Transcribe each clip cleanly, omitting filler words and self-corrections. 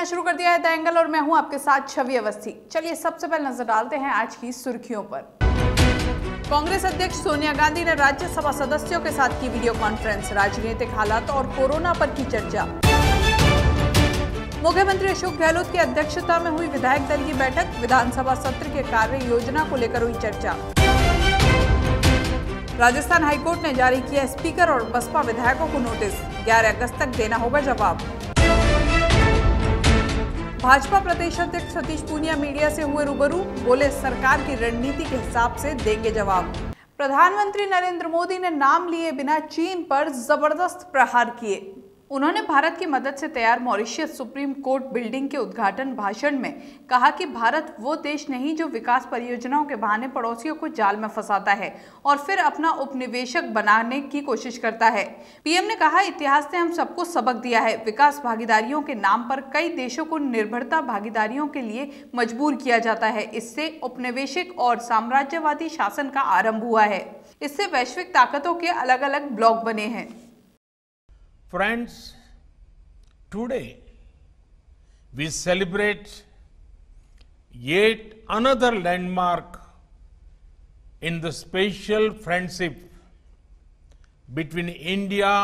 देखना शुरू कर दिया है द एंगल और मैं हूं आपके साथ छवि अवस्थी। चलिए सबसे पहले नजर डालते हैं आज की सुर्खियों पर। कांग्रेस अध्यक्ष सोनिया गांधी ने राज्यसभा सदस्यों के साथ की वीडियो कॉन्फ्रेंस, राजनीतिक हालात और कोरोना पर की चर्चा। मुख्यमंत्री अशोक गहलोत की अध्यक्षता में हुई विधायक दल की बैठक, विधानसभा सत्र के कार्य योजना को लेकर हुई चर्चा। राजस्थान हाईकोर्ट ने जारी किया स्पीकर और बसपा विधायकों को नोटिस, 11 अगस्त तक देना होगा जवाब। भाजपा प्रदेश अध्यक्ष सतीश पूनिया मीडिया से हुए रूबरू, बोले सरकार की रणनीति के हिसाब से देंगे जवाब। प्रधानमंत्री नरेंद्र मोदी ने नाम लिए बिना चीन पर जबरदस्त प्रहार किए। उन्होंने भारत की मदद से तैयार मॉरिशस सुप्रीम कोर्ट बिल्डिंग के उद्घाटन भाषण में कहा कि भारत वो देश नहीं जो विकास परियोजनाओं के बहाने पड़ोसियों को जाल में फंसाता है और फिर अपना उपनिवेशक बनाने की कोशिश करता है। पीएम ने कहा, इतिहास ने हम सबको सबक दिया है, विकास भागीदारियों के नाम पर कई देशों को निर्भरता भागीदारियों के लिए मजबूर किया जाता है। इससे उपनिवेशिक और साम्राज्यवादी शासन का आरंभ हुआ है। इससे वैश्विक ताकतों के अलग अलग ब्लॉक बने हैं। Friends, today we celebrate yet another landmark in the special friendship between India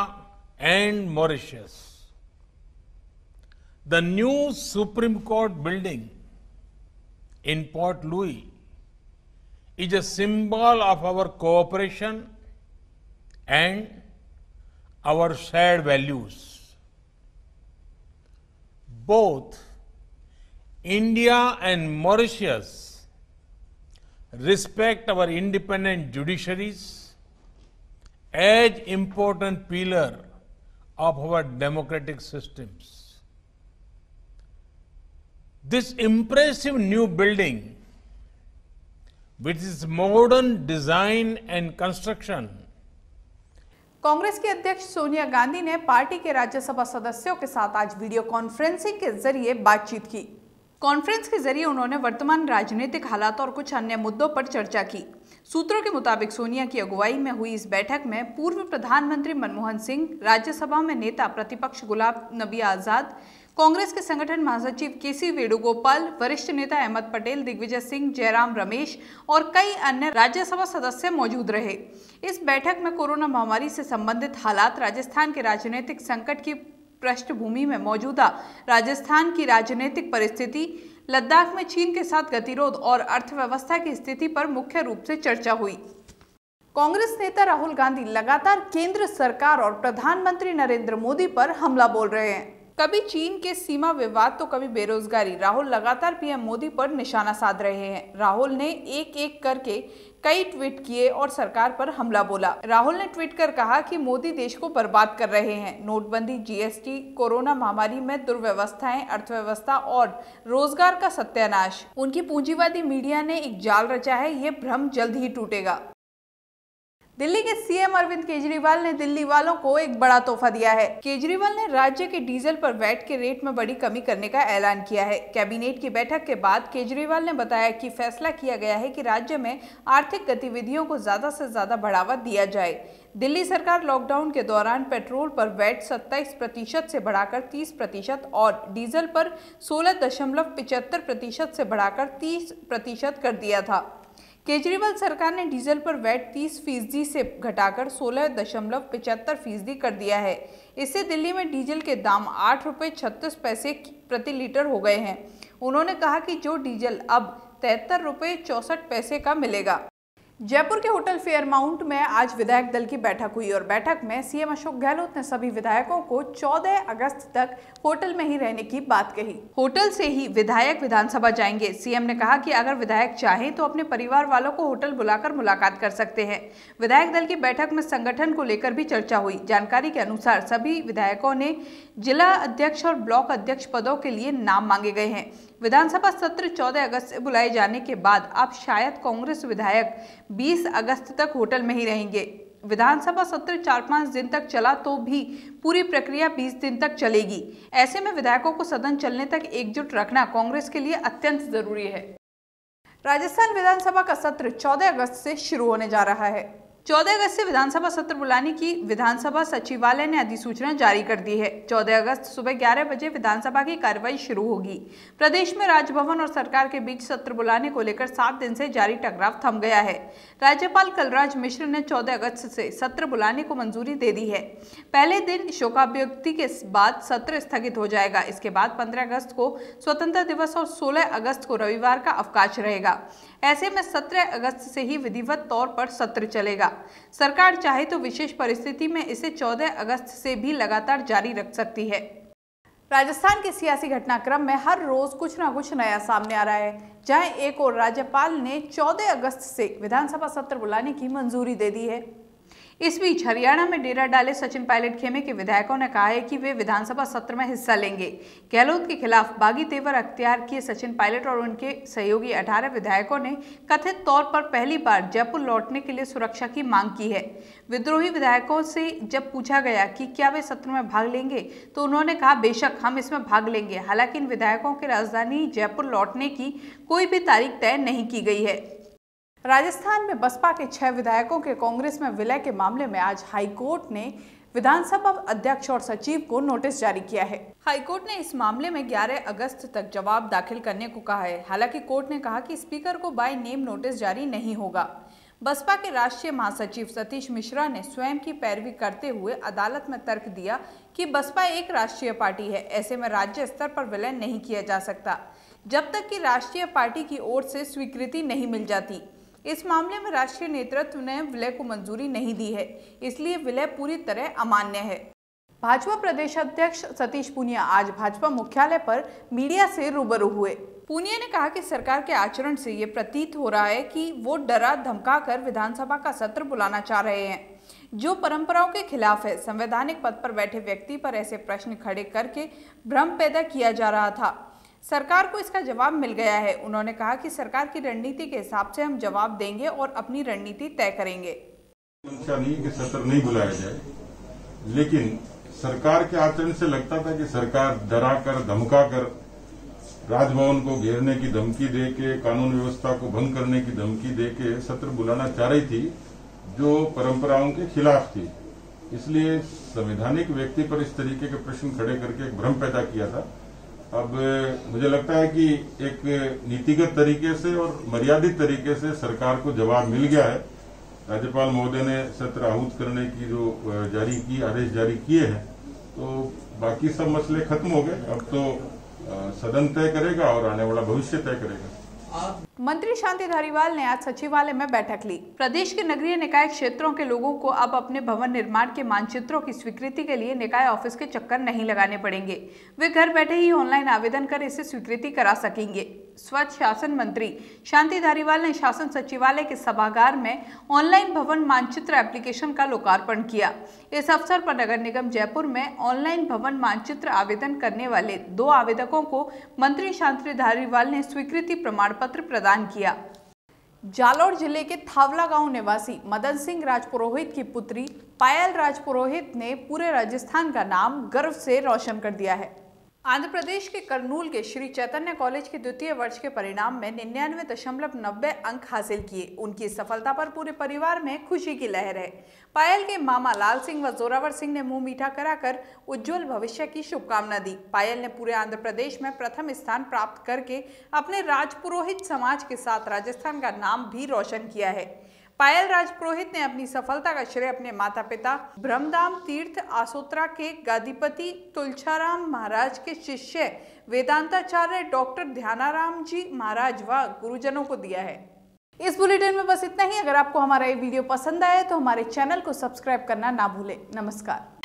and Mauritius. The new Supreme Court building in Port Louis is a symbol of our cooperation and our shared values. Both India and Mauritius respect our independent judiciaries as important pillar of our democratic systems. This impressive new building, with its modern design and construction, Congress की अध्यक्ष सोनिया गांधी ने party के राज्यसभा सदस्यों के साथ आज video conferencing के जरिए बातचीत की। कॉन्फ्रेंस के जरिए उन्होंने वर्तमान राजनीतिक हालात और कुछ अन्य मुद्दों पर चर्चा की। सूत्रों के मुताबिक सोनिया की अगुवाई में हुई इस बैठक में पूर्व प्रधानमंत्री मनमोहन सिंह, राज्यसभा में नेता प्रतिपक्ष गुलाम नबी आजाद, कांग्रेस के संगठन महासचिव केसी वेणुगोपाल, वरिष्ठ नेता अहमद पटेल, दिग्विजय सिंह, जयराम रमेश और कई अन्य राज्यसभा सदस्य मौजूद रहे। इस बैठक में कोरोना महामारी से संबंधित हालात, राजस्थान के राजनीतिक संकट की पृष्ठभूमि में मौजूदा राजस्थान की राजनीतिक परिस्थिति, लद्दाख में चीन के साथ गतिरोध और अर्थव्यवस्था की स्थिति पर मुख्य रूप से चर्चा हुई। कांग्रेस नेता राहुल गांधी लगातार केंद्र सरकार और प्रधानमंत्री नरेंद्र मोदी पर हमला बोल रहे हैं। कभी चीन के सीमा विवाद तो कभी बेरोजगारी। राहुल लगातार पीएम मोदी पर निशाना साध रहे हैं। राहुल ने एक एक करके कई ट्वीट किए और सरकार पर हमला बोला। राहुल ने ट्वीट कर कहा कि मोदी देश को बर्बाद कर रहे हैं। नोटबंदी, जीएसटी, कोरोना महामारी में दुर्व्यवस्थाएं, अर्थव्यवस्था और रोजगार का सत्यानाश। उनकी पूंजीवादी मीडिया ने एक जाल रचा है, ये भ्रम जल्द ही टूटेगा। दिल्ली के सीएम अरविंद केजरीवाल ने दिल्ली वालों को एक बड़ा तोहफा दिया है। केजरीवाल ने राज्य के डीजल पर वैट के रेट में बड़ी कमी करने का ऐलान किया है। कैबिनेट की बैठक के बाद केजरीवाल ने बताया कि फैसला किया गया है कि राज्य में आर्थिक गतिविधियों को ज्यादा से ज्यादा बढ़ावा दिया जाए। दिल्ली सरकार लॉकडाउन के दौरान पेट्रोल पर वैट 27% से बढ़ाकर 30% और डीजल पर 16.75% से बढ़ाकर 30% कर दिया था। केजरीवाल सरकार ने डीजल पर वैट 30% से घटाकर 16.75% कर दिया है। इससे दिल्ली में डीजल के दाम 8 रुपये 36 पैसे प्रति लीटर हो गए हैं। उन्होंने कहा कि जो डीजल अब 73 रुपये 64 पैसे का मिलेगा। जयपुर के होटल फेयरमाउंट में आज विधायक दल की बैठक हुई और बैठक में सीएम अशोक गहलोत ने सभी विधायकों को 14 अगस्त तक होटल में ही रहने की बात कही। होटल से ही विधायक विधानसभा जाएंगे। सीएम ने कहा कि अगर विधायक चाहें तो अपने परिवार वालों को होटल बुलाकर मुलाकात कर सकते हैं। विधायक दल की बैठक में संगठन को लेकर भी चर्चा हुई। जानकारी के अनुसार सभी विधायकों ने जिला अध्यक्ष और ब्लॉक अध्यक्ष पदों के लिए नाम मांगे गए हैं। विधानसभा सत्र 14 अगस्त से बुलाए जाने के बाद अब शायद कांग्रेस विधायक 20 अगस्त तक होटल में ही रहेंगे। विधानसभा सत्र 4-5 दिन तक चला तो भी पूरी प्रक्रिया 20 दिन तक चलेगी। ऐसे में विधायकों को सदन चलने तक एकजुट रखना कांग्रेस के लिए अत्यंत जरूरी है। राजस्थान विधानसभा का सत्र 14 अगस्त से शुरू होने जा रहा है। 14 अगस्त से विधानसभा सत्र बुलाने की विधानसभा सचिवालय ने अधिसूचना जारी कर दी है। 14 अगस्त सुबह 11 बजे विधानसभा की कार्यवाही शुरू होगी। प्रदेश में राजभवन और सरकार के बीच सत्र बुलाने को लेकर 7 दिन से जारी टकराव थम गया है। राज्यपाल कलराज मिश्र ने 14 अगस्त से सत्र बुलाने को मंजूरी दे दी है। पहले दिन शोकाभ्यक्ति के बाद सत्र स्थगित हो जाएगा। इसके बाद 15 अगस्त को स्वतंत्रता दिवस और 16 अगस्त को रविवार का अवकाश रहेगा। ऐसे में 17 अगस्त से ही विधिवत तौर पर सत्र चलेगा। सरकार चाहे तो विशेष परिस्थिति में इसे 14 अगस्त से भी लगातार जारी रख सकती है। राजस्थान के सियासी घटनाक्रम में हर रोज कुछ ना कुछ नया सामने आ रहा है। जहां एक और राज्यपाल ने 14 अगस्त से विधानसभा सत्र बुलाने की मंजूरी दे दी है। इस बीच हरियाणा में डेरा डाले सचिन पायलट खेमे के विधायकों ने कहा है कि वे विधानसभा सत्र में हिस्सा लेंगे। गहलोत के खिलाफ बागी तेवर अख्तियार किए सचिन पायलट और उनके सहयोगी 18 विधायकों ने कथित तौर पर पहली बार जयपुर लौटने के लिए सुरक्षा की मांग की है। विद्रोही विधायकों से जब पूछा गया कि क्या वे सत्र में भाग लेंगे तो उन्होंने कहा, बेशक हम इसमें भाग लेंगे। हालांकि इन विधायकों के राजधानी जयपुर लौटने की कोई भी तारीख तय नहीं की गई है। राजस्थान में बसपा के 6 विधायकों के कांग्रेस में विलय के मामले में आज हाईकोर्ट ने विधानसभा अध्यक्ष और सचिव को नोटिस जारी किया है। हाईकोर्ट ने इस मामले में 11 अगस्त तक जवाब दाखिल करने को कहा है। हालांकि कोर्ट ने कहा कि स्पीकर को बाय नेम नोटिस जारी नहीं होगा। बसपा के राष्ट्रीय महासचिव सतीश मिश्रा ने स्वयं की पैरवी करते हुए अदालत में तर्क दिया कि बसपा एक राष्ट्रीय पार्टी है। ऐसे में राज्य स्तर पर विलय नहीं किया जा सकता जब तक कि राष्ट्रीय पार्टी की ओर से स्वीकृति नहीं मिल जाती। इस मामले में राष्ट्रीय नेतृत्व ने विलय को मंजूरी नहीं दी है, इसलिए विलय पूरी तरह अमान्य है। भाजपा प्रदेश अध्यक्ष सतीश पूनिया आज भाजपा मुख्यालय पर मीडिया से रूबरू हुए। पूनिया ने कहा कि सरकार के आचरण से ये प्रतीत हो रहा है कि वो डरा धमकाकर विधानसभा का सत्र बुलाना चाह रहे हैं, जो परंपराओं के खिलाफ है। संवैधानिक पद पर बैठे व्यक्ति पर ऐसे प्रश्न खड़े करके भ्रम पैदा किया जा रहा था। सरकार को इसका जवाब मिल गया है। उन्होंने कहा कि सरकार की रणनीति के हिसाब से हम जवाब देंगे और अपनी रणनीति तय करेंगे। नहीं कि सत्र नहीं बुलाया जाए, लेकिन सरकार के आचरण से लगता था कि सरकार डराकर धमकाकर राजभवन को घेरने की धमकी देके, कानून व्यवस्था को भंग करने की धमकी देके सत्र बुलाना चाह रही थी, जो परंपराओं के खिलाफ थी। इसलिए संवैधानिक व्यक्ति पर इस तरीके के प्रश्न खड़े करके एक भ्रम पैदा किया था। अब मुझे लगता है कि एक नीतिगत तरीके से और मर्यादित तरीके से सरकार को जवाब मिल गया है। राज्यपाल महोदय ने सत्र आहूत करने की जो आदेश जारी किए हैं, तो बाकी सब मसले खत्म हो गए। अब तो सदन तय करेगा और आने वाला भविष्य तय करेगा। मंत्री शांति धारीवाल ने आज सचिवालय में बैठक ली। प्रदेश के नगरीय निकाय क्षेत्रों के लोगों को अब अपने भवन निर्माण के मानचित्रों की स्वीकृति के लिए निकाय ऑफिस के चक्कर नहीं लगाने पड़ेंगे। वे घर बैठे ही ऑनलाइन आवेदन कर इसे स्वीकृति करा सकेंगे। स्वच्छ शासन मंत्री शांति धारीवाल ने शासन सचिवालय के सभागार में ऑनलाइन भवन मानचित्र एप्लीकेशन का लोकार्पण किया। इस अवसर पर नगर निगम जयपुर में ऑनलाइन भवन मानचित्र आवेदन करने वाले 2 आवेदकों को मंत्री शांति धारीवाल ने स्वीकृति प्रमाण पत्र प्रदान किया। जालौर जिले के थावला गांव निवासी मदन सिंह राजपुरोहित की पुत्री पायल राजपुरोहित ने पूरे राजस्थान का नाम गर्व से रोशन कर दिया है। आंध्र प्रदेश के कर्नूल के श्री चैतन्य कॉलेज के द्वितीय वर्ष के परिणाम में 99.90 अंक हासिल किए। उनकी इस सफलता पर पूरे परिवार में खुशी की लहर है। पायल के मामा लाल सिंह व जोरावर सिंह ने मुंह मीठा कराकर उज्जवल भविष्य की शुभकामना दी। पायल ने पूरे आंध्र प्रदेश में प्रथम स्थान प्राप्त करके अपने राजपुरोहित समाज के साथ राजस्थान का नाम भी रोशन किया है। पायल राजपुरोहित ने अपनी सफलता का श्रेय अपने माता पिता ब्रह्मधाम तीर्थ आसोत्रा के गादीपति तुलछाराम महाराज के शिष्य वेदांताचार्य डॉक्टर ध्यानाराम जी महाराज व गुरुजनों को दिया है। इस बुलेटिन में बस इतना ही। अगर आपको हमारा ये वीडियो पसंद आया तो हमारे चैनल को सब्सक्राइब करना ना भूलें। नमस्कार।